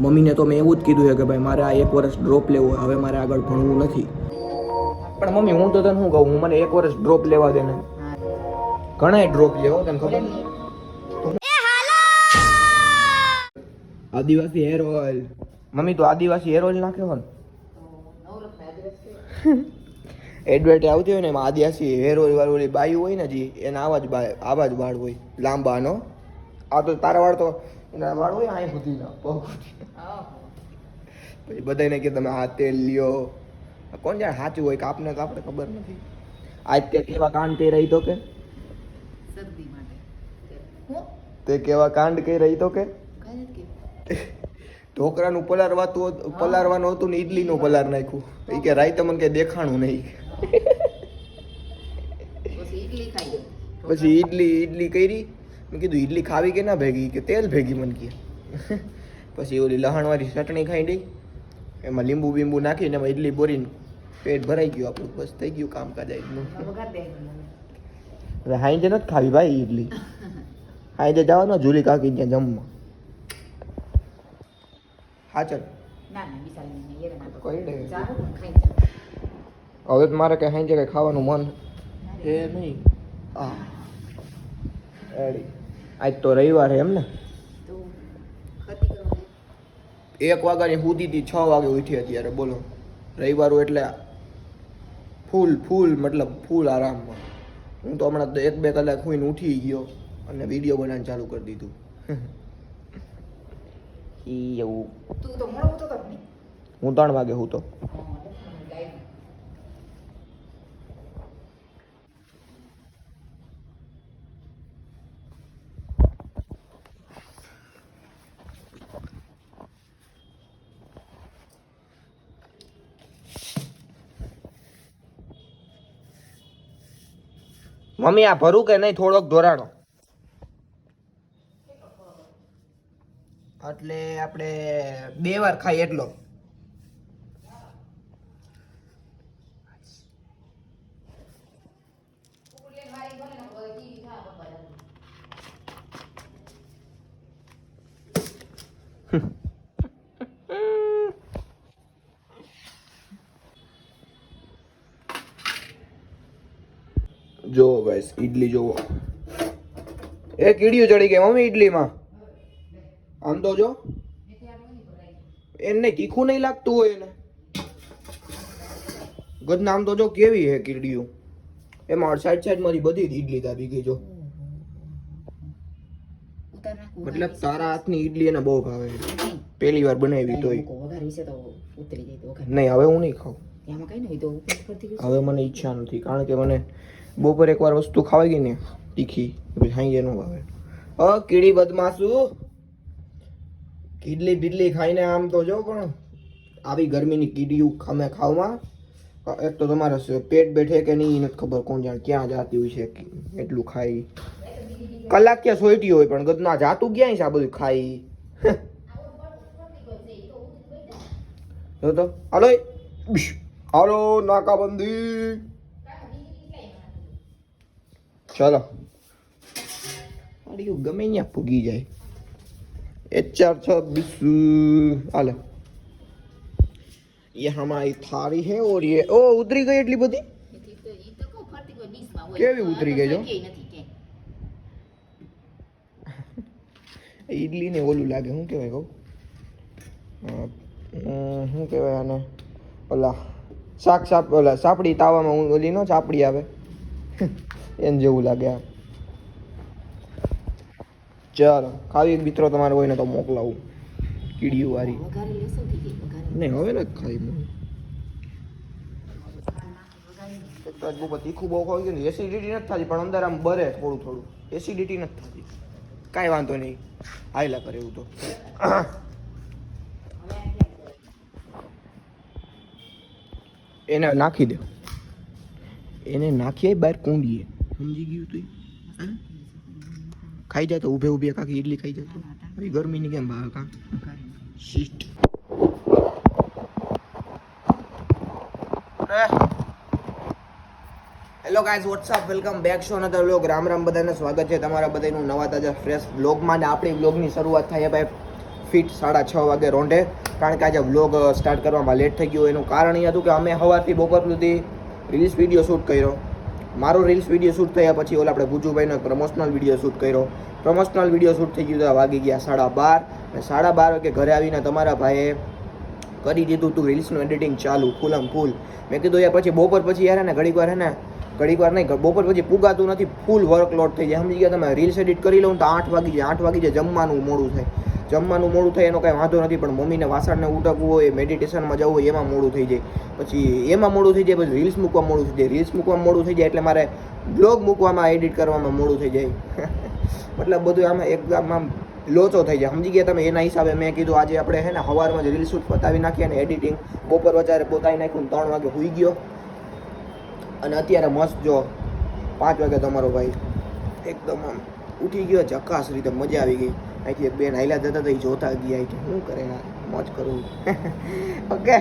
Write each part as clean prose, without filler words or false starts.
મમ્મીને તો મેં એવું જ કીધું છે કે ભાઈ મારે આ 1 વર્ષ ડ્રોપ લેવો હોય, હવે મારે આગળ ભણવું નથી. પણ મમ્મી હું તો તને શું કહું, મને 1 વર્ષ ડ્રોપ લેવા દે ને. ઘણા ડ્રોપ લેવો તને ખબર. આદિવાસી હેર ઓઇલ મમ્મી તો આદિવાસી હેર ઓઇલ નાખ્યો ને એડવર્ટ આવતી હોય ને એમાં આદિવાસી હેર ઓઇલ વાળું ઓલી બાયું હોય ને જી એના આવા જ વાળ હોય લાંબાનો. આ તો તારા વાળ તો એના વાળ હોય અહીં સુધી ના પગ પછી બધાને કે તમે આ તેલ લ્યો. કોણ જાણે સાચું હોય કે આપને તો આપણે ખબર નથી. આજ તે કેવા કાંડ કરી રહી તો કે તે કેવા કાંડ કરી રહી તો કે ઢોકરાનું પલારવાનું હતું ને ઈડલીનું પલાર નાખ્યું. એ કે રાઈ તમને કે દેખાણું નહીં. પછી ઈડલી કરી. મેં કીધું ઈડલી ખાવી કે ના ભેગી કે તેલ ભેગી મને કે. પછી ઓલી લહાણવાળી ચટણી ખાઈ ગઈ, એમાં લીંબુ બીંબુ નાખીને એમાં ઈડલી બોરીને પેટ ભરાઈ ગયું આપણું. બસ થઈ ગયું કામકાજ આજનું. હવે હાઈજે નથી ખાવી ભાઈ ઈડલી. હાઈજે જવાનો જુલી કાકી ત્યાં જમવા. હા ચાલ હવે મારે કઈ હાઈજે કઈ ખાવાનું મન એ નહીં. આજ તો રવિવાર એમ ને 1 વાગ્યાની સુધી થી 6 વાગે ઉઠી અત્યારે બોલો. રવિવાર એટલે ફૂલ મતલબ ફૂલ આરામમાં. હું તો હમણાં 1-2 કલાક સુઈને ઉઠી ગયો અને વિડીયો બનાવવાનું ચાલુ કરી દીધું. એવું હું 3 વાગે હું તો મમ્મી આ ભરું કે નહીં થોડોક ધોરાણો એટલે આપણે 2 વાર ખાઈ એટલો. જો ગાઈસ ઈડલી જોવો. એ કીડીયું ચડી ગઈ મમ્મી ઈડલીમાં. આમ તો જો એને તીખું નહીં લાગતું હોય એને ગદના. આમ તો જો કેવી હે કીડીયું. એમાં સાઈડ મારી બધી ઈડલી દાબી ગઈ જો. મતલબ તારા હાથની ઈડલી એને બહુ ભાવે. પહેલી વાર બનાવી તોય નહીં. હવે હું નહીં ખાઉં. હવે મને ઈચ્છા નથી કારણ કે મને બપોર એકવાર વસ્તુ ખાવાઈ ગઈ ને તીખી પછી હાઈ એનું ભાવે. કીડી બદમાશુ કીડલી બીડલી ખાઈને આમ તો જો. પણ આવી ગરમીની કીડીયું ખામે ખાવમાં એક તો તમારે પેટ બેઠે કે નહીં નથી ખબર. કોણ જાણે ક્યાં જાતી હોય છે એટલું ખાઈ. કલાક ક્યાં સોઈટી હોય પણ ગદના જાતું ક્યાંય છે આ બધું ખાઈ. તો હાલો નાકાબંધી. ચાલો ગમે અહીંયા પૂગી જાય. HR26 हाल ये हमारी थाली है और ये ओ उतरी गई એટલી બધી કેવી ઉતરી ગઈ જો. ઈડલી ને ઓલું લાગે શું કહેવાય કહું શું કહેવાય આને ઓલા ઓલા સાપડી તાવામાં ઓલી નો સાપડી આવે એને જેવું લાગે. આ ચાલો ખાવી મિત્રો તમારે હોય ને તો મોકલાવું કીડીયું વાળી. નહીં હવે નથી ખાઈ. તીખું બહુ ખાવી ગયું એસિડિટી નથી થતી પણ અંદર આમ બરે થોડું એસિડિટી નથી થતી. કાંઈ વાંધો નહીં હાયલા કરે એવું તો. એને નાખી દે. એને નાખીએ બહાર કુંડીએ. સમજી ગયું તું ખાઈ જાય તો ઊભે કાકી ઈડલી ખાઈ જાય તો આવી ગરમીની કેમ ભાવે કા sheet. Hello guys WhatsApp welcome back show another vlog. Ram બધાને સ્વાગત છે તમારા બધાનું નવા તાજા ફ્રેશ વ્લોગમાં. ને આપણી વ્લોગની શરૂઆત થાય ભાઈ ફિટ 6:30 વાગે રોંઢે, કારણ કે આજે વ્લોગ સ્ટાર્ટ કરવામાં લેટ થઈ ગયું. એનું કારણ એ હતું કે અમે સવારથી બપોર સુધી રીલ્સ વિડીયો શૂટ કર્યો. મારો રીલ્સ વિડીયો શૂટ થયા પછી ઓલા આપણે ગુજુભાઈનો એક પ્રમોશનલ વિડીયો શૂટ કર્યો. પ્રમોશનલ વિડીયો શૂટ થઈ ગયું તો વાગી ગયા 12:30 અને 12:30 વાગે ઘરે આવીને તમારા ભાઈએ કરી દીધું તું રીલ્સનું એડિટિંગ ચાલુ ફૂલ. મેં કીધું યાર પછી બપોર પછી યાર ને ઘડીક વાર નહીં, બપોર પછી પુગાતું નથી, ફૂલ વર્કલોડ થઈ જાય. સમજી ગયા તમે? રીલ્સ એડિટ કરી લઉં તો 8 વાગી જાય. જમવાનું મોડું થાય એનો કાંઈ વાંધો નથી, પણ મમ્મીને વાસણને ઉટકવું હોય, મેડિટેશનમાં જવું હોય, એમાં મોડું થઈ જાય. પછી રીલ્સ મૂકવામાં મોડું થઈ જાય એટલે મારે બ્લોગ મૂકવામાં, એડિટ કરવામાં મોડું થઈ જાય. મતલબ બધું આમાં એકદમ આમ લોચો થઈ જાય. સમજી ગયા તમે? એના હિસાબે મેં કીધું આજે આપણે છે ને સવારમાં જ રીલ શૂટ પતાવી નાખીએ અને એડિટિંગ બપોર વચારે પોતાવી નાખ્યું. 3 વાગે સૂઈ ગયો અને અત્યારે મસ્ત જો 5 વાગે તમારો ભાઈ એકદમ આમ ઉઠી ગયો, ચકાસ રીતે મજા આવી ગઈ. અહીંથી બેન હાઈલા જતા તો એ જોતા ગયા કે શું કરે મોજ કરું. ઓકે,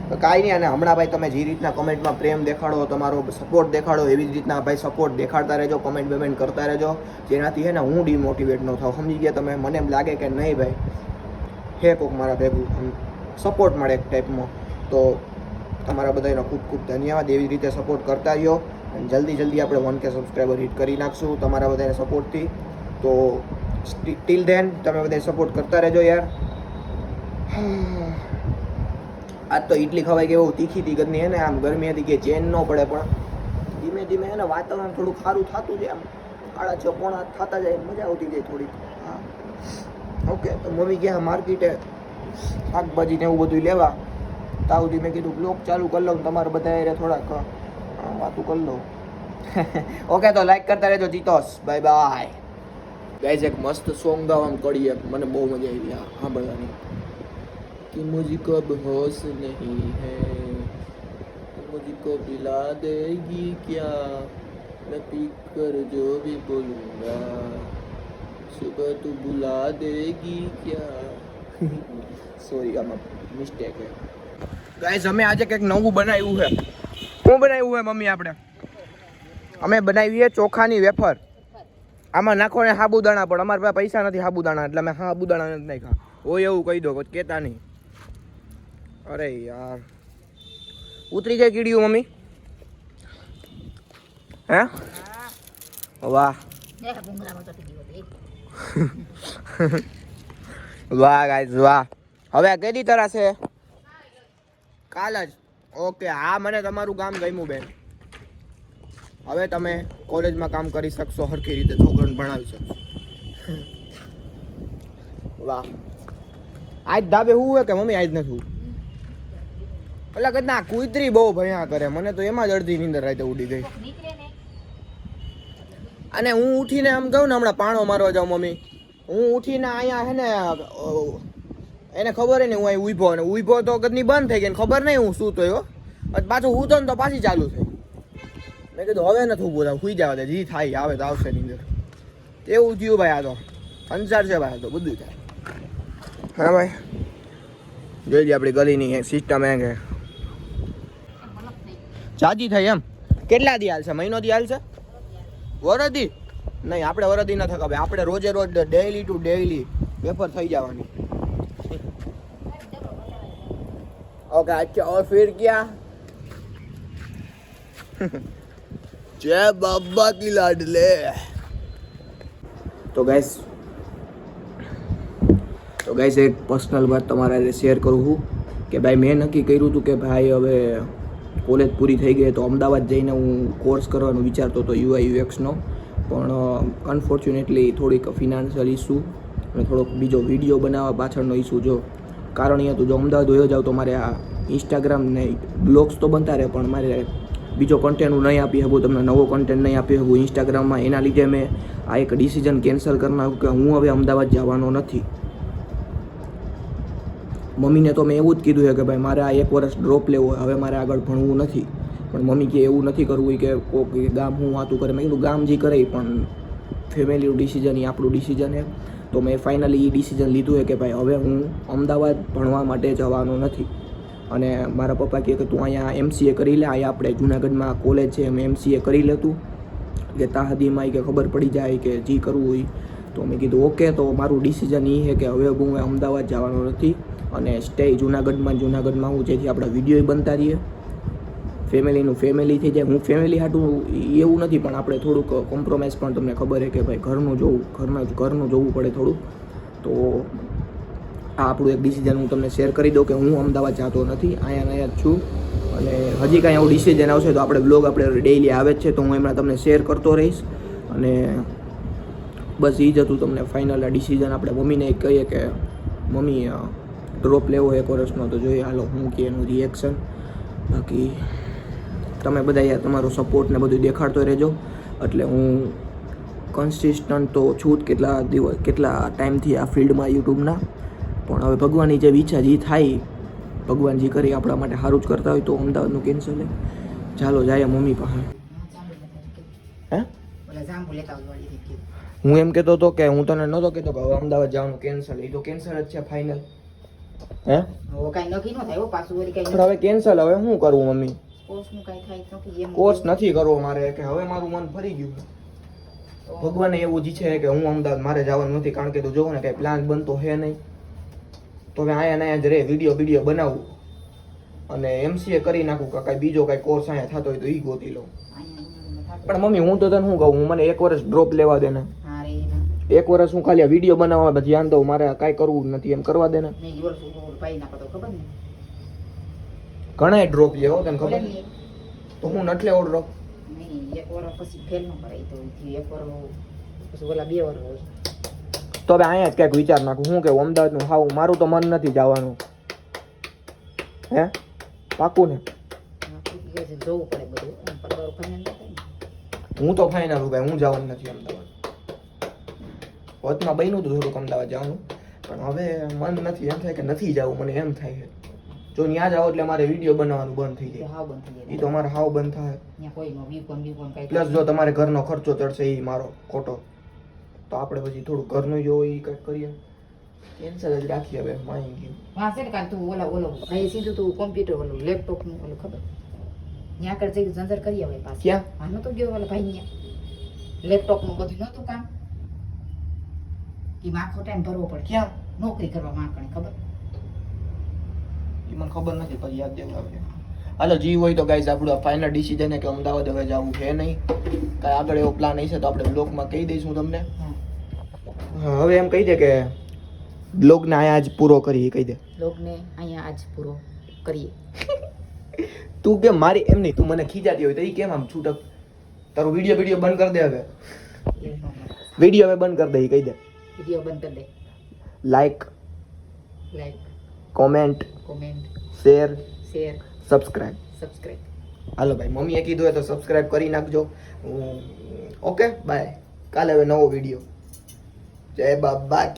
તો કાંઈ નહીં. અને હમણાં ભાઈ તમે જે રીતના કમેન્ટમાં પ્રેમ દેખાડો, તમારો સપોર્ટ દેખાડો, એવી જ રીતના ભાઈ સપોર્ટ દેખાડતા રહેજો, કમેન્ટ બેમેન્ટ કરતા રહેજો, જેનાથી છે ને હું ડિમોટિવેટ ન થાવ. સમજી ગયા તમે? મને એમ લાગે કે નહીં ભાઈ હે કોક મારા ભેગું સપોર્ટ મળે એક ટાઈપમાં. તો તમારા બધાનો ખૂબ ખૂબ ધન્યવાદ. એવી રીતે સપોર્ટ કરતા રહ્યો અને જલ્દી આપણે 1K સબસ્ક્રાઈબર હિટ કરી નાખશું તમારા બધાને સપોર્ટથી. તો ટીલ ધેન તમે બધા સપોર્ટ કરતા રહેજો યાર. આજ તો ઇડલી ખવાય કે એવું તીખી ઘરની હે ને, આમ ગરમી હતી કે ચેન ન પડે, પણ ધીમે હે ને વાતાવરણ થોડું સારું થતું જાય, આમ 6:30 પોણા થતા જાય, મજા આવતી જાય થોડીક. હા ઓકે, તો મમ્મી ગયા માર્કેટે શાકભાજી ને એવું બધું લેવા. તાવથી મેં કીધું બ્લોગ ચાલુ કરી લઉં, તમારે બધા થોડાક વાતું કરી લઉં. ઓકે, તો લાઈક કરતા રહેજો. જીતોસ, બાય બાય. ગાઈઝ એક મસ્ત સોંગ ગાવાનું કરીએ, મને બહુ મજા આવી સાંભળવાની. कि मुझको अब होश नहीं है, मुझको पिला देगी क्या, मैं पी कर जो भी बोलूँगा, सुबह तू बुला देगी क्या. સોરી, આમાં મિસ્ટેક છે. ગાઈઝ અમે આજે કંઈક નવું બનાવ્યું છે. શું બનાવ્યું છે મમ્મી? અમે બનાવી છે ચોખાની વેફર. આમાં નાખો ને સાબુદાણા, પણ અમારા પાસે પૈસા નથી સાબુદાણા, એટલે અમે સાબુદાણા નથી નાખ્યા. હોય એવું કહી દો, કોઈ કહેતા નહીં. અરે યાર, ઉતરી જાય કીડીયું મમ્મી? હે વાહ વાહ ગાઈઝ વાહ. હવે કેદી તરા છે? કાલ જ. ઓકે, હા મને તમારું કામ ગમ્યું બેન. હવે તમે કોલેજમાં કામ કરી શકશો, સરખી રીતે છોકરાને ભણાવી શકશો. વાહ. આજ ધાબે હું હોય કે મમ્મી? આજ નથી. એટલે કે ના, કુતરી બહુ ભયા કરે, મને તો એમાં જ અડધી નીંદર રાતે ઉડી ગઈ. અને હું ઉઠીને આમ કહું ને હમણાં પાણો મારવા જાઉં મમ્મી, હું ઉઠીને અહીંયા હે ને એને ખબર નહીં હું અહીં ઊભો તો કદની બંધ થઈ ગઈ, ખબર નહીં હું શું થયો. પાછું હું તો પાછી ચાલુ થઈ. મેં કીધું હવે નથી ઊભું થાવ, સુઈ જવા દે, જી થાય આવે તો આવશે નીંદર. એવું થયું ભાઈ. આ તો અંસાર છે ભાઈ, આ તો બધું થાય. હા ભાઈ, જોઈ લે આપણી ગલીની સિસ્ટમ એ કે જાજી થઈ એમ. કેટલા દી હાલશે? મહિનો દી હાલશે? વરદી નહીં, આપણે વરદી ન થકા ભાઈ, આપણે રોજે રોજ ડેઈલી ટુ ડેઈલી વેફર થઈ જવાની. ઓકે, अच्छा और फिर क्या? जय बाबा की लाडले. तो गाइस एक पर्सनल बात તમારા શેર કરું છું કે ભાઈ મેં નક્કી કર્યું હતું કે ભાઈ હવે કોલેજ પૂરી થઈ ગઈ તો અમદાવાદ જઈને હું કોર્સ કરવાનું વિચારતો હતો UI UX નો, પણ અનફોર્ચ્યુનેટલી થોડીક ફિનાન્શિયલ ઇસ્યુ અને થોડોક બીજો વિડીયો બનાવવા પાછળનો ઇસ્યુ. જો કારણ એ હતું, જો અમદાવાદ વયો જાવ તો મારે આ ઇન્સ્ટાગ્રામ ને બ્લોગ્સ તો બનતા રહે, પણ મારે બીજો કન્ટેન્ટ હું નહીં આપી શકું, તમને નવો કન્ટેન્ટ નહીં આપી શકું ઇન્સ્ટાગ્રામમાં. એના લીધે મેં આ એક ડિસિઝન કેન્સલ કરી નાખ્યું કે હું હવે અમદાવાદ જવાનો નથી. મમ્મીને તો મેં એવું જ કીધું છે કે ભાઈ મારે આ 1 વર્ષ ડ્રોપ લેવો હોય, હવે મારે આગળ ભણવું નથી. પણ મમ્મી કે એવું નથી કરવું કે કોઈ ગામ હું વાતું કરે. મેં કીધું ગામ જે કરે પણ ફેમિલીનું ડિસિઝન એ આપણું ડિસિઝન છે. તો મેં ફાઇનલી એ ડિસિઝન લીધું છે કે ભાઈ હવે હું અમદાવાદ ભણવા માટે જવાનો નથી. અને મારા પપ્પા કહે કે તું અહીંયા MCA કરી લે, અહીંયા આપણે જુનાગઢમાં કોલેજ છે, એમ MCA કરી લેતું કે તા સુધીમાં કે ખબર પડી જાય કે જે કરવું હોય. તો મેં કીધું ઓકે. તો મારું ડિસિઝન એ છે કે હવે હું અમદાવાદ જવાનો નથી અને સ્ટે જુનાગઢમાં હું જેથી આપણા વિડીયો બનતા રહીએ, ફેમિલીનું ફેમિલી થઈ જાય. હું ફેમિલી હાટું એવું નથી, પણ આપણે થોડુંક કોમ્પ્રોમાઇઝ પણ તમને ખબર છે કે ભાઈ ઘરનું જોવું પડે થોડુંક. તો આ આપણું એક ડિસિઝન હું તમને શેર કરી દઉં કે હું અમદાવાદ જતો નથી, અહીંયા જ છું. અને હજી કાંઈ એવું ડિસિઝન આવશે તો આપણે બ્લોગ આપણે ડેઈલી આવે જ છે, તો હું એમના તમને શેર કરતો રહીશ. અને બસ એ જ હતું તમને ફાઇનલ આ ડિસિઝન. આપણે મમ્મીને કહીએ કે મમ્મી ડ્રોપ લેવો 1 વર્ષનો, તો જોઈએ હાલો હું કે એનું રિએક્શન. બાકી તમે બધા યાર તમારો સપોર્ટ ને બધું દેખાડતો રહેજો, એટલે હું કન્સિસ્ટન્ટ તો છું જ કેટલા ટાઈમથી આ ફિલ્ડમાં યુટ્યુબના. પણ હવે ભગવાનની જે ઈચ્છા જે થાય, ભગવાન જે કરી આપણા માટે સારું જ કરતા હોય, તો અમદાવાદનું કેન્સલ હે. ચાલો જાય મમ્મી પાસે. હે હું એમ કહેતો હતો કે હું તને નહોતો કહેતો કે હવે અમદાવાદ જવાનું કેન્સલ, એ તો કેન્સલ જ છે ફાઇનલ. હે પણ હવે કેન્સલ, હવે શું કરવું મમ્મી? કોર્સ નથી કરવો મારે, કે હવે મારું મન ફરી ગયું. ભગવાને એવું જ છે કે હું અમદાવાદ મારે જવાનું નથી, કારણ કે તું જોવું ને કઈ પ્લાન બનતો હે નહીં. તો હવે અહીંયા જ રે, વિડીયો બનાવું અને MCA કરી નાખું, કે કાંઈ બીજો કાંઈ કોર્સ અહીંયા થતો હોય તો એ ગોતી લઉં. પણ મમ્મી હું તો તને શું કહું, મને 1 વર્ષ ડ્રોપ લેવા દે ને. 1 વર્ષ હું ખાલી વિડીયો બનાવવા ધ્યાન દઉં, મારે કાંઈ કરવું નથી, એમ કરવા દે ને. ઘણા ડ્રોપ લેવો તને ખબર, તો હું નથી લેવો ડ્રોપ. તો હવે અહીંયા જ ક્યાંક વિચાર નાખું, શું કે અમદાવાદનું હાવ મારું તો મન નથી જવાનું. હે પાકું ને? હું તો ફાઇનલ હું ભાઈ, હું જવાનું નથી અમદાવાદ. વચમાં બન્યું હતું થોડુંક અમદાવાદ જવાનું, પણ હવે મન નથી, એમ થાય કે નથી જવું. મને એમ થાય છે જો ત્યાં જાવ એટલે મારે વિડીયો બનાવવાનું બંધ થઈ જાય, એ તો મારે હાવ બંધ થાય. પ્લસ જો તમારે ઘરનો ખર્ચો ચડશે એ મારો ખોટો, તો આપણે પછી થોડું ઘરનું જો એ કંઈક કરીએ. કેન્સલ જ રાખીએ હવે, માની ગયું. હા છે ને કાલ તું ઓલો ભાઈ સીધું તું કોમ્પ્યુટર ઓલું લેપટોપ નું ઓલું ખબર ત્યાં કર જઈ જંજર કરી આવે પાછું. ક્યાં? હા નતો ગયો ઓલા ભાઈ ત્યાં લેપટોપ નું બધું નતું કામ, કે આખો ટાઈમ ભરવો પડે. ક્યાં? નોકરી કરવા માંકણે ખબર, એ મને ખબર નથી, પછી યાદ દેવડાવજે. હાલો જીવ હોય તો ગાઈઝ આપણું ફાઇનલ ડિસિઝન છે કે અમદાવાદ હવે જવું છે નહીં. કાંઈ આગળ એવો પ્લાન હશે તો આપણે બ્લોગમાં કહી દઈશું તમને. હવે એમ કહી દે કે બ્લોગને અહીંયા જ પૂરો કરીએ, કહી દે. બ્લોગને અહીંયા આજ પૂરો કરીએ. તું કેમ મારી એમ નહીં, તું મને ખીજાતી હોય તો એ કેમ આમ છૂટક તારું વિડીયો બંધ કરી દે હવે. વિડીયો હવે બંધ કરી દે, કહી દે. વિડીયો બંધ કરી દે. Like comment share subscribe. હાલો ભાઈ, મમ્મીએ કીધું હોય તો સબસ્ક્રાઇબ કરી નાખજો. Okay bye. કાલે હવે નવો વિડીયો. જય બાબા.